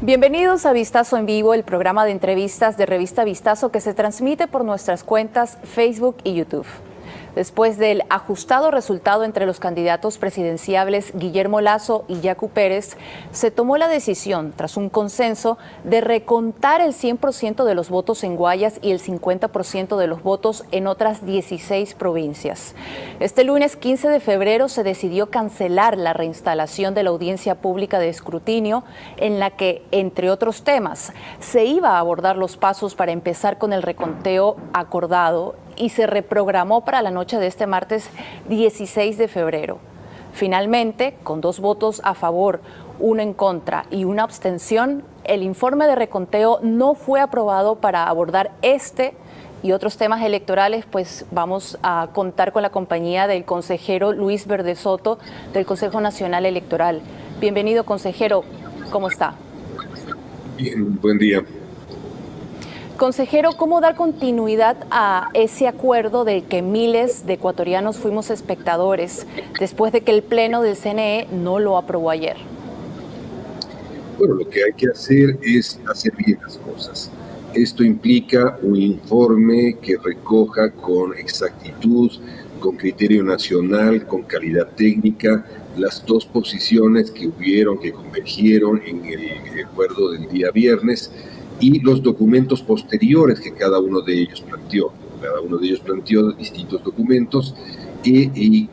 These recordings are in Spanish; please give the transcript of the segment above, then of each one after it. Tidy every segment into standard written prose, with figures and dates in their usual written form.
Bienvenidos a Vistazo en Vivo, el programa de entrevistas de Revista Vistazo que se transmite por nuestras cuentas Facebook y YouTube. Después del ajustado resultado entre los candidatos presidenciables Guillermo Lasso y Yacu Pérez, se tomó la decisión, tras un consenso, de recontar el 100% de los votos en Guayas y el 50% de los votos en otras 16 provincias. Este lunes 15 de febrero se decidió cancelar la reinstalación de la audiencia pública de escrutinio, en la que, entre otros temas, se iba a abordar los pasos para empezar con el reconteo acordado y se reprogramó para la noche de este martes 16 de febrero. Finalmente, con 2 votos a favor, 1 en contra y 1 abstención, el informe de reconteo no fue aprobado para abordar este y otros temas electorales. Pues vamos a contar con la compañía del consejero Luis Verde Soto del Consejo Nacional Electoral. Bienvenido, consejero. ¿Cómo está? Bien, buen día. Consejero, ¿cómo dar continuidad a ese acuerdo del que miles de ecuatorianos fuimos espectadores después de que el Pleno del CNE no lo aprobó ayer? Bueno, lo que hay que hacer es hacer bien las cosas. Esto implica un informe que recoja con exactitud, con criterio nacional, con calidad técnica, las 2 posiciones que convergieron en el acuerdo del día viernes, y los documentos posteriores que cada uno de ellos planteó. Cada uno de ellos planteó distintos documentos y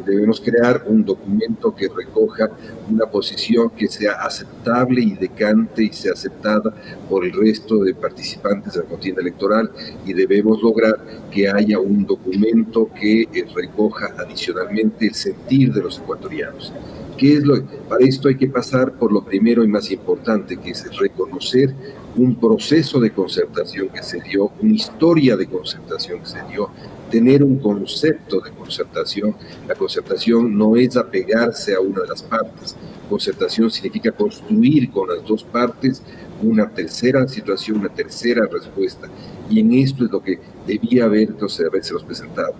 debemos crear un documento que recoja una posición que sea aceptable y decante y sea aceptada por el resto de participantes de la contienda electoral, y debemos lograr que haya un documento que recoja adicionalmente el sentir de los ecuatorianos. Para esto hay que pasar por lo primero y más importante, que es reconocer un proceso de concertación que se dio, una historia de concertación que se dio, tener un concepto de concertación. La concertación no es apegarse a una de las partes. Concertación significa construir con las 2 partes una tercera situación, una tercera respuesta. Y en esto es lo que debía habérselos presentado.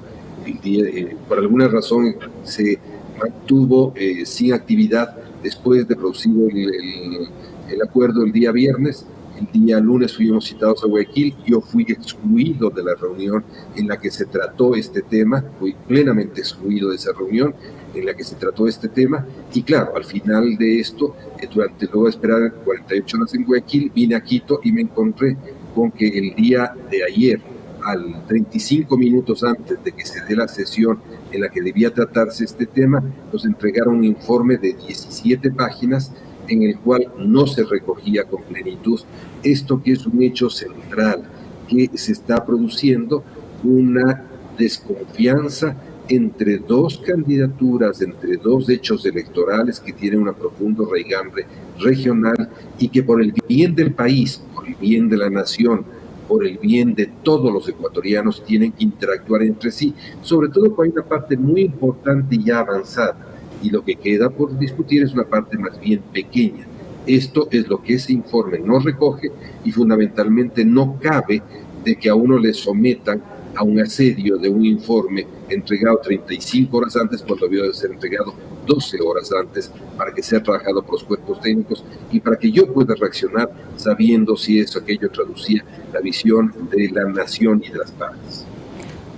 Por alguna razón se mantuvo sin actividad después de producido el acuerdo el día viernes. El día lunes fuimos citados a Guayaquil. Yo fui excluido de la reunión en la que se trató este tema, fui plenamente excluido de esa reunión en la que se trató este tema, y claro, al final de esto, luego de esperar 48 horas en Guayaquil, vine a Quito y me encontré con que el día de ayer, al 35 minutos antes de que se dé la sesión en la que debía tratarse este tema, nos entregaron un informe de 17 páginas en el cual no se recogía con plenitud esto que es un hecho central, que se está produciendo una desconfianza entre 2 candidaturas, entre 2 hechos electorales que tienen un profundo raigambre regional, y que por el bien del país, por el bien de la nación, por el bien de todos los ecuatorianos, tienen que interactuar entre sí, sobre todo cuando hay una parte muy importante y ya avanzada, y lo que queda por discutir es una parte más bien pequeña. Esto es lo que ese informe no recoge, y fundamentalmente no cabe de que a uno le sometan a un asedio de un informe entregado 35 horas antes, cuando debió de ser entregado 12 horas antes, para que sea trabajado por los cuerpos técnicos y para que yo pueda reaccionar sabiendo si eso aquello traducía la visión de la nación y de las partes.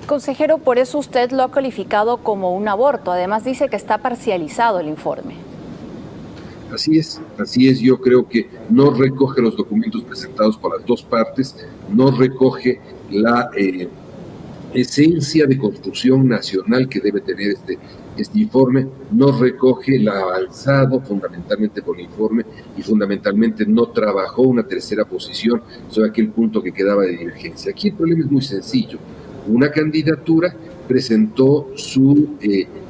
Consejero, por eso usted lo ha calificado como un aborto. Además dice que está parcializado el informe. Así es. Yo creo que no recoge los documentos presentados por las 2 partes, no recoge la esencia de construcción nacional que debe tener este informe, no recoge el avanzado fundamentalmente por el informe, y fundamentalmente no trabajó una tercera posición sobre aquel punto que quedaba de divergencia. Aquí el problema es muy sencillo. Una candidatura presentó su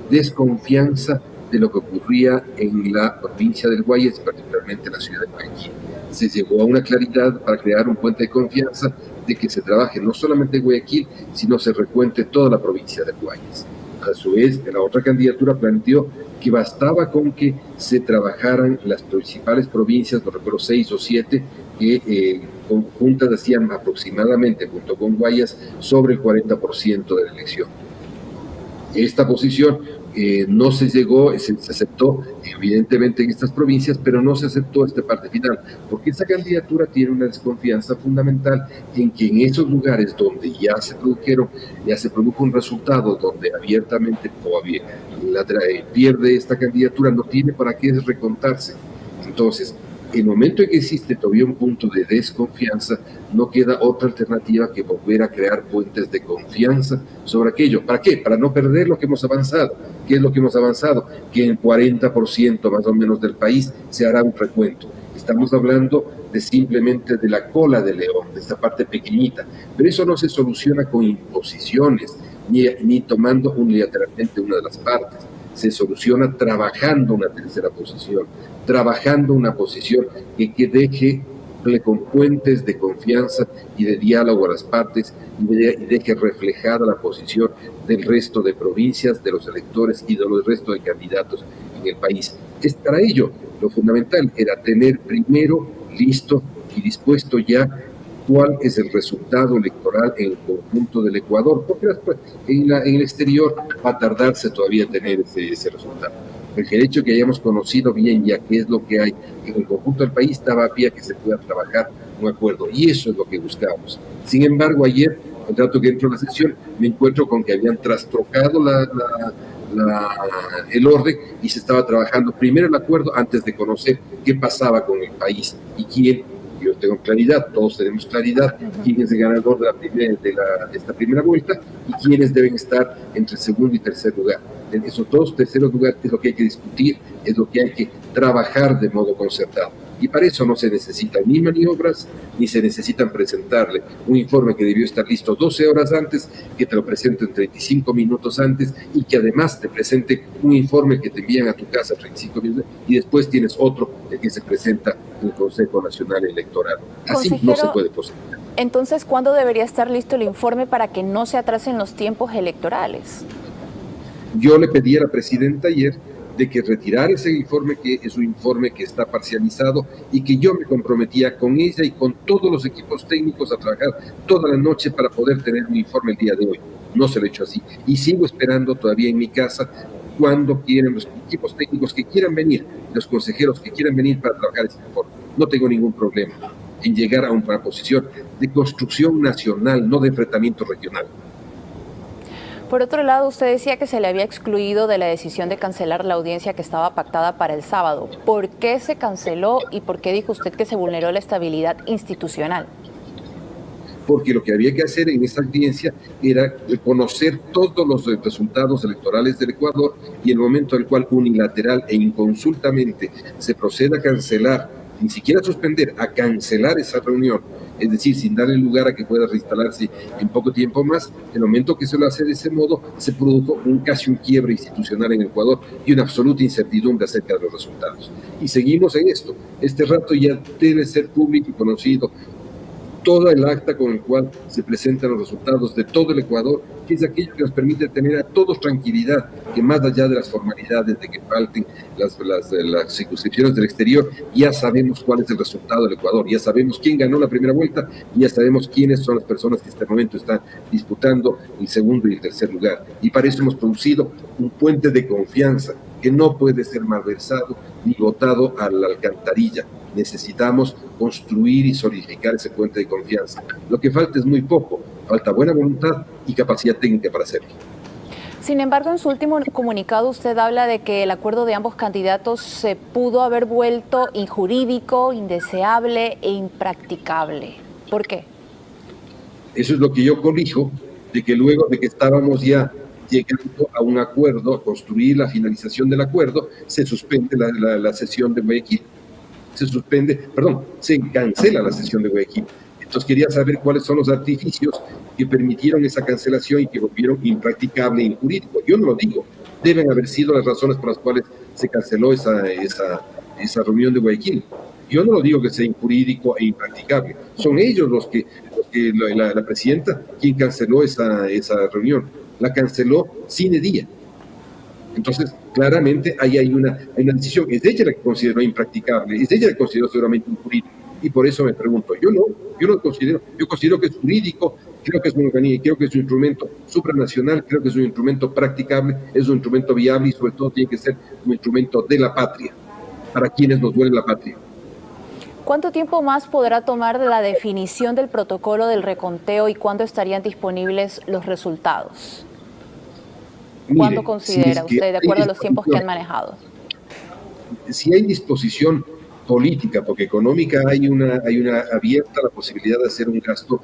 desconfianza de lo que ocurría en la provincia del Guayas, particularmente en la ciudad de Guayaquil. Se llegó a una claridad para crear un puente de confianza de que se trabaje no solamente en Guayaquil, sino se recuente toda la provincia del Guayas. A su vez, la otra candidatura planteó que bastaba con que se trabajaran las principales provincias, no recuerdo 6 o 7, que conjuntas hacían aproximadamente, junto con Guayas, sobre el 40% de la elección. Esta posición No se llegó, se aceptó evidentemente en estas provincias, pero no se aceptó esta parte final, porque esa candidatura tiene una desconfianza fundamental en que en esos lugares donde ya se produjo un resultado donde abiertamente pierde esta candidatura, no tiene para qué recontarse. Entonces, en el momento en que existe todavía un punto de desconfianza, no queda otra alternativa que volver a crear puentes de confianza sobre aquello. ¿Para qué? Para no perder lo que hemos avanzado. ¿Qué es lo que hemos avanzado? Que en 40% más o menos del país se hará un recuento. Estamos hablando de simplemente de la cola de león, de esta parte pequeñita. Pero eso no se soluciona con imposiciones, ni tomando unilateralmente una de las partes. Se soluciona trabajando una tercera posición, trabajando una posición que deje con puentes de confianza y de diálogo a las partes y deje reflejada la posición del resto de provincias, de los electores y de los restos de candidatos en el país. Para ello, lo fundamental era tener primero listo y dispuesto ya cuál es el resultado electoral en el conjunto del Ecuador, porque en el exterior va a tardarse todavía tener ese resultado. El hecho que hayamos conocido bien ya qué es lo que hay en el conjunto del país daba pie a que se pueda trabajar un acuerdo, y eso es lo que buscamos. Sin embargo, ayer, al rato que entro a la sesión, me encuentro con que habían trastrocado el orden y se estaba trabajando primero el acuerdo antes de conocer qué pasaba con el país y quién. Yo tengo claridad, todos tenemos claridad quién es el ganador de esta primera vuelta y quiénes deben estar entre segundo y tercer lugar. En esos dos terceros lugares es lo que hay que discutir, es lo que hay que trabajar de modo concertado. Y para eso no se necesitan ni maniobras, ni se necesitan presentarle un informe que debió estar listo 12 horas antes, que te lo presenten 35 minutos antes y que además te presente un informe que te envían a tu casa 35 minutos y después tienes otro que se presenta en el Consejo Nacional Electoral. Así no se puede proceder. Entonces, ¿cuándo debería estar listo el informe para que no se atrasen los tiempos electorales? Yo le pedí a la presidenta ayer de que retirara ese informe, que es un informe que está parcializado y que yo me comprometía con ella y con todos los equipos técnicos a trabajar toda la noche para poder tener un informe el día de hoy. No se lo he hecho así. Y sigo esperando todavía en mi casa cuando quieren los equipos técnicos que quieran venir, los consejeros que quieran venir para trabajar ese informe. No tengo ningún problema en llegar a una posición de construcción nacional, no de enfrentamiento regional. Por otro lado, usted decía que se le había excluido de la decisión de cancelar la audiencia que estaba pactada para el sábado. ¿Por qué se canceló y por qué dijo usted que se vulneró la estabilidad institucional? Porque lo que había que hacer en esa audiencia era conocer todos los resultados electorales del Ecuador y el momento en el cual unilateral e inconsultamente se proceda a cancelar, ni siquiera suspender, a cancelar esa reunión, es decir, sin darle lugar a que pueda reinstalarse en poco tiempo más. En el momento que se lo hace de ese modo, se produjo casi un quiebre institucional en el Ecuador y una absoluta incertidumbre acerca de los resultados. Y seguimos en esto. Este rato ya debe ser público y conocido todo el acta con el cual se presentan los resultados de todo el Ecuador, que es aquello que nos permite tener a todos tranquilidad, que más allá de las formalidades de que falten las circunscripciones del exterior, ya sabemos cuál es el resultado del Ecuador, ya sabemos quién ganó la primera vuelta, y ya sabemos quiénes son las personas que en este momento están disputando el segundo y el tercer lugar. Y para eso hemos producido un puente de confianza que no puede ser malversado ni botado a la alcantarilla. Necesitamos construir y solidificar ese puente de confianza. Lo que falta es muy poco, falta buena voluntad y capacidad técnica para hacerlo. Sin embargo, en su último comunicado usted habla de que el acuerdo de ambos candidatos se pudo haber vuelto injurídico, indeseable e impracticable. ¿Por qué? Eso es lo que yo corrijo, de que luego de que estábamos ya llegando a un acuerdo, a construir la finalización del acuerdo, se suspende la sesión de Guayaquil. Se cancela la sesión de Guayaquil. Entonces quería saber cuáles son los artificios que permitieron esa cancelación y que volvieron impracticable e injurídico. Yo no lo digo. Deben haber sido las razones por las cuales se canceló esa reunión de Guayaquil. Yo no lo digo que sea injurídico e impracticable. Son ellos la presidenta, quien canceló esa reunión. La canceló sine die. Entonces, claramente ahí hay una decisión. Es ella la que consideró impracticable, es ella la que consideró seguramente injurídico. Y por eso me pregunto, yo no considero, yo considero que es jurídico, creo que es un organismo, creo que es un instrumento supranacional, creo que es un instrumento practicable, es un instrumento viable y sobre todo tiene que ser un instrumento de la patria, para quienes nos duele la patria. ¿Cuánto tiempo más podrá tomar la definición del protocolo del reconteo y cuándo estarían disponibles los resultados? ¿Cuándo considera usted, de acuerdo a los tiempos que han manejado? Si hay disposición política, porque económica hay una abierta la posibilidad de hacer un gasto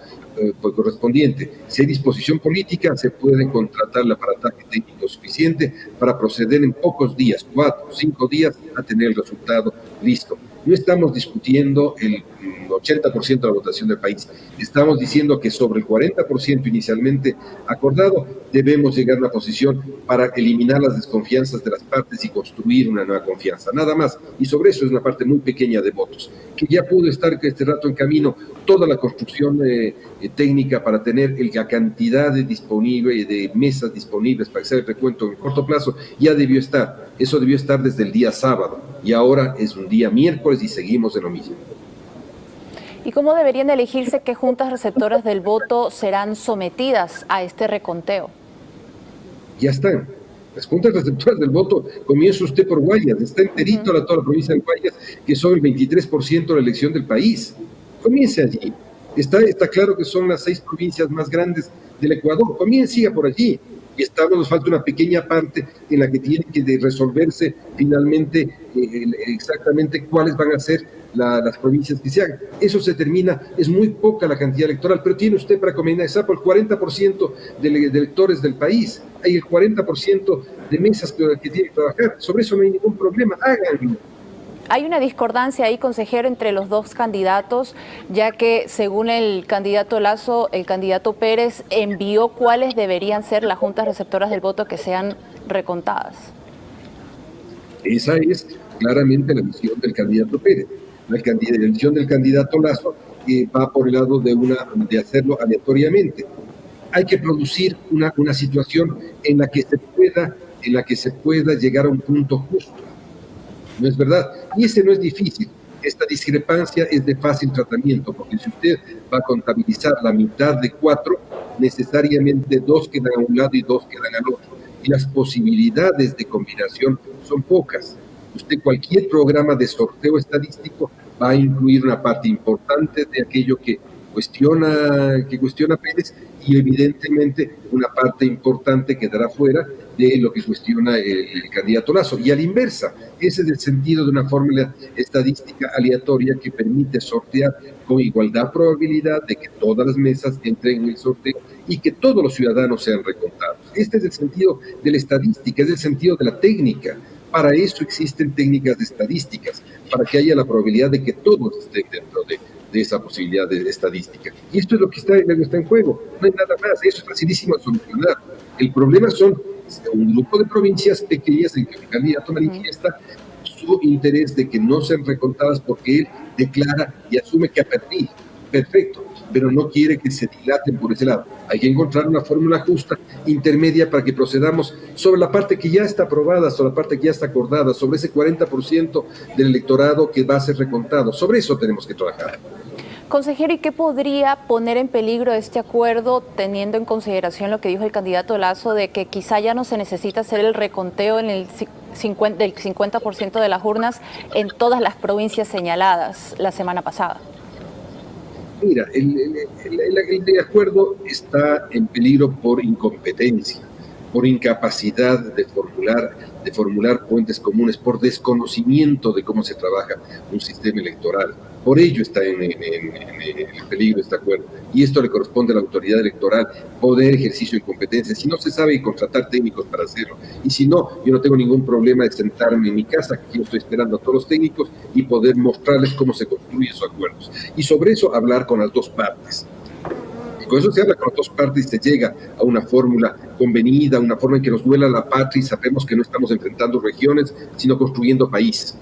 correspondiente. Si hay disposición política, se puede contratar el aparataje técnico suficiente para proceder en pocos días, 4 o 5 días, a tener el resultado listo. No estamos discutiendo el 80% de la votación del país. Estamos diciendo que sobre el 40% inicialmente acordado, debemos llegar a una posición para eliminar las desconfianzas de las partes y construir una nueva confianza. Nada más. Y sobre eso es una parte muy pequeña de votos. Que ya pudo estar este rato en camino toda la construcción técnica para tener la cantidad disponible de mesas disponibles para hacer el recuento en corto plazo, ya debió estar. Eso debió estar desde el día sábado. Y ahora es un día miércoles y seguimos en lo mismo. ¿Y cómo deberían elegirse qué juntas receptoras del voto serán sometidas a este reconteo? Ya están. Las juntas receptoras del voto, comienza usted por Guayas, está enterito toda la provincia de Guayas, que son el 23% de la elección del país. Comience allí. Está claro que son las 6 provincias más grandes del Ecuador. Siga por allí. Y nos falta una pequeña parte en la que tiene que resolverse finalmente exactamente cuáles van a ser las provincias que se hagan. Eso se termina, es muy poca la cantidad electoral, pero tiene usted para comenzar por el 40% de electores del país. Hay el 40% de mesas que tiene que trabajar. Sobre eso no hay ningún problema. Háganlo. Hay una discordancia ahí, consejero, entre los dos candidatos, ya que según el candidato Lasso, el candidato Pérez envió cuáles deberían ser las juntas receptoras del voto que sean recontadas. Esa es claramente la visión del candidato Pérez. La visión del candidato Lasso va por el lado de hacerlo aleatoriamente. Hay que producir una situación en la que se pueda llegar a un punto justo. ¿No es verdad? Y ese no es difícil. Esta discrepancia es de fácil tratamiento, porque si usted va a contabilizar la mitad de 4, necesariamente 2 quedan a un lado y 2 quedan al otro. Y las posibilidades de combinación son pocas. Cualquier programa de sorteo estadístico va a incluir una parte importante de aquello que cuestiona Pérez y evidentemente una parte importante quedará fuera de lo que cuestiona el candidato Lasso. Y a la inversa, ese es el sentido de una fórmula estadística aleatoria que permite sortear con igualdad probabilidad de que todas las mesas entren en el sorteo y que todos los ciudadanos sean recontados. Este es el sentido de la estadística, es el sentido de la técnica. Para eso existen técnicas de estadísticas, para que haya la probabilidad de que todos estén dentro de esa posibilidad de estadística. Y esto es lo que está en juego, no hay nada más, eso es facilísimo de solucionar. El problema son un grupo de provincias pequeñas en que el candidato manifiesta su interés de que no sean recontadas porque él declara y asume que ha perdido. Perfecto, pero no quiere que se dilaten por ese lado. Hay que encontrar una fórmula justa, intermedia, para que procedamos sobre la parte que ya está aprobada, sobre la parte que ya está acordada, sobre ese 40% del electorado que va a ser recontado. Sobre eso tenemos que trabajar. Consejero, ¿y qué podría poner en peligro este acuerdo, teniendo en consideración lo que dijo el candidato Lasso, de que quizá ya no se necesita hacer el reconteo en el 50% de las urnas en todas las provincias señaladas la semana pasada? Mira, el acuerdo está en peligro por incompetencia, por incapacidad de formular puentes comunes, por desconocimiento de cómo se trabaja un sistema electoral. Por ello está en peligro este acuerdo. Y esto le corresponde a la autoridad electoral, poder ejercicio de competencia. Si no se sabe, contratar técnicos para hacerlo. Y si no, yo no tengo ningún problema de sentarme en mi casa, que yo estoy esperando a todos los técnicos, y poder mostrarles cómo se construyen esos acuerdos. Y sobre eso hablar con las dos partes. Y con eso se habla con las dos partes y se llega a una fórmula convenida, una forma en que nos duela la patria y sabemos que no estamos enfrentando regiones, sino construyendo país.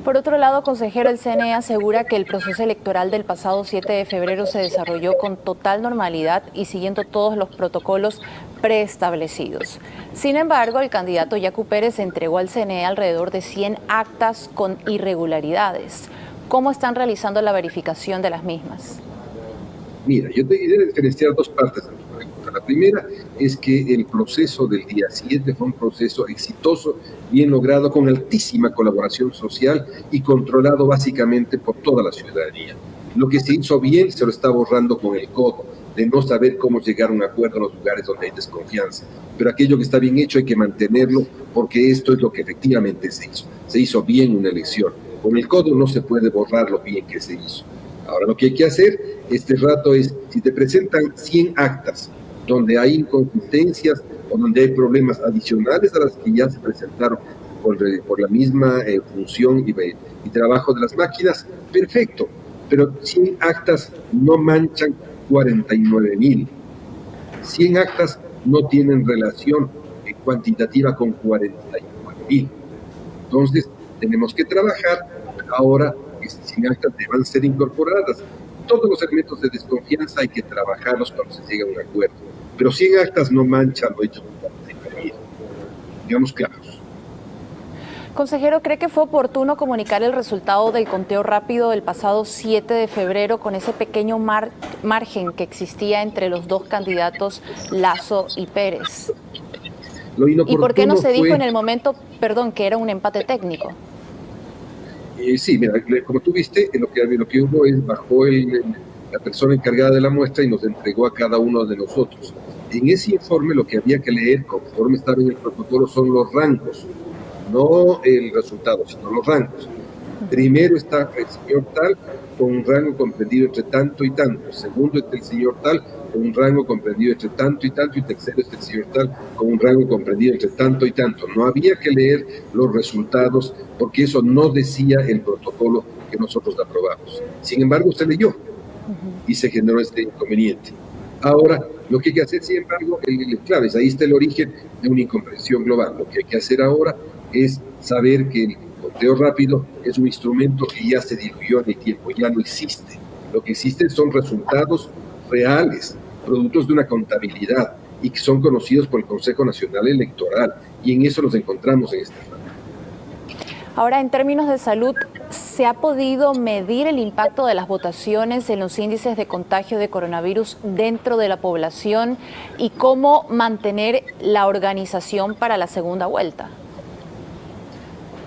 Por otro lado, consejero, el CNE asegura que el proceso electoral del pasado 7 de febrero se desarrolló con total normalidad y siguiendo todos los protocolos preestablecidos. Sin embargo, el candidato Yacu Pérez entregó al CNE alrededor de 100 actas con irregularidades. ¿Cómo están realizando la verificación de las mismas? Mira, yo te diré diferenciar dos partes de tu pregunta. La primera es que el proceso del día 7 fue un proceso exitoso, bien logrado, con altísima colaboración social y controlado básicamente por toda la ciudadanía. Lo que se hizo bien se lo está borrando con el codo, de no saber cómo llegar a un acuerdo en los lugares donde hay desconfianza. Pero aquello que está bien hecho hay que mantenerlo, porque esto es lo que efectivamente se hizo. Se hizo bien una elección. Con el codo no se puede borrar lo bien que se hizo. Ahora lo que hay que hacer este rato es, si te presentan 100 actas donde hay inconsistencias o donde hay problemas adicionales a las que ya se presentaron por la misma función y trabajo de las máquinas, perfecto, pero 100 actas no manchan 49,000. 100 actas no tienen relación cuantitativa con 49,000. Entonces, tenemos que trabajar ahora. Estas 100 actas deban ser incorporadas. Todos los elementos de desconfianza hay que trabajarlos cuando se llegue a un acuerdo. Pero 100 actas no manchan lo hecho por la. Digamos claros. Consejero, ¿cree que fue oportuno comunicar el resultado del conteo rápido del pasado 7 de febrero con ese pequeño margen que existía entre los dos candidatos, Lasso y Pérez? ¿Y por qué no se dijo en el momento, que era un empate técnico? Sí, mira, como tú viste, lo que hubo es bajó la persona encargada de la muestra y nos entregó a cada uno de nosotros. En ese informe lo que había que leer, conforme estaba en el protocolo, son los rangos, no el resultado, sino los rangos. Primero está el señor tal con un rango comprendido entre tanto y tanto. Segundo está el señor tal con un rango comprendido entre tanto y tanto. Y tercero está el señor tal con un rango comprendido entre tanto y tanto. No había que leer los resultados porque eso no decía el protocolo que nosotros aprobamos. Sin embargo, se leyó y se generó este inconveniente. Ahora, lo que hay que hacer, sin embargo, claro, ahí está el origen de una incomprensión global. Lo que hay que hacer ahora es saber que el conteo rápido es un instrumento que ya se diluyó en el tiempo, ya no existe. Lo que existen son resultados reales, productos de una contabilidad y que son conocidos por el Consejo Nacional Electoral, y en eso nos encontramos en este momento. Ahora, en términos de salud, ¿se ha podido medir el impacto de las votaciones en los índices de contagio de coronavirus dentro de la población y cómo mantener la organización para la segunda vuelta?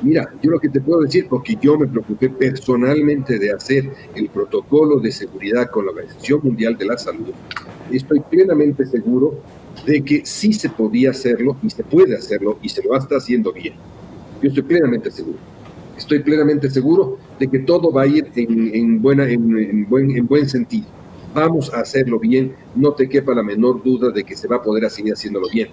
Mira, yo lo que te puedo decir, porque yo me preocupé personalmente de hacer el protocolo de seguridad con la Organización Mundial de la Salud, estoy plenamente seguro de que sí se podía hacerlo y se puede hacerlo y se lo está haciendo bien. Yo estoy plenamente seguro. Estoy plenamente seguro de que todo va a ir en buen sentido. Vamos a hacerlo bien, no te quepa la menor duda de que se va a poder seguir haciéndolo bien.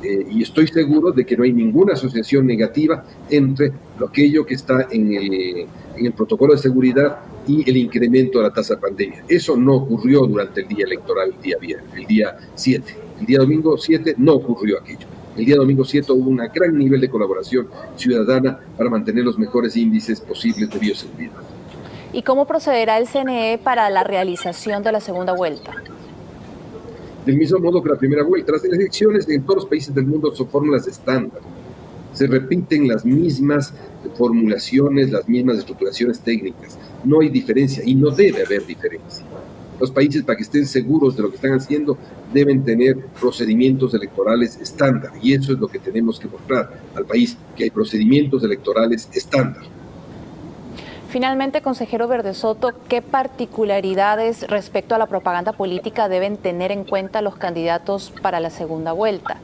Y estoy seguro de que no hay ninguna asociación negativa entre aquello que está en el protocolo de seguridad y el incremento de la tasa de pandemia. Eso no ocurrió durante el día electoral, el día 7. El día domingo 7 no ocurrió aquello. El día domingo 7 hubo un gran nivel de colaboración ciudadana para mantener los mejores índices posibles de bioseguridad. ¿Y cómo procederá el CNE para la realización de la segunda vuelta? Del mismo modo que la primera vuelta, las elecciones en todos los países del mundo son fórmulas estándar. Se repiten las mismas formulaciones, las mismas estructuraciones técnicas. No hay diferencia y no debe haber diferencia. Los países, para que estén seguros de lo que están haciendo, deben tener procedimientos electorales estándar, y eso es lo que tenemos que mostrar al país, que hay procedimientos electorales estándar. Finalmente, consejero Verdesoto, ¿qué particularidades respecto a la propaganda política deben tener en cuenta los candidatos para la segunda vuelta?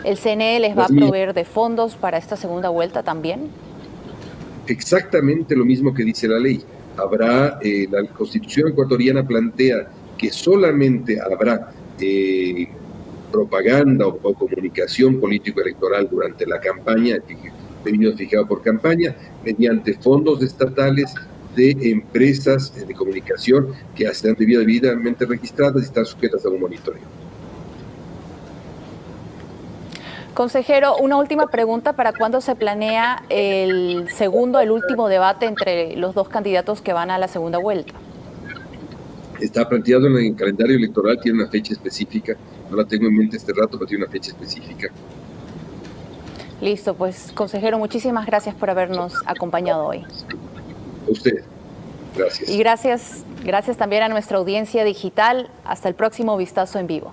¿El CNE les va a proveer de fondos para esta segunda vuelta también? Exactamente lo mismo que dice la ley. Habrá, la Constitución ecuatoriana plantea que solamente habrá propaganda o comunicación político-electoral durante la campaña, términos fijados por campaña, mediante fondos estatales de empresas de comunicación que están debidamente registradas y están sujetas a un monitoreo. Consejero, una última pregunta: ¿para cuándo se planea el último debate entre los dos candidatos que van a la segunda vuelta? Está planteado en el calendario electoral, tiene una fecha específica, no la tengo en mente este rato, pero tiene una fecha específica. Listo, pues consejero, muchísimas gracias por habernos acompañado hoy. A usted. Gracias. Y gracias también a nuestra audiencia digital. Hasta el próximo Vistazo en Vivo.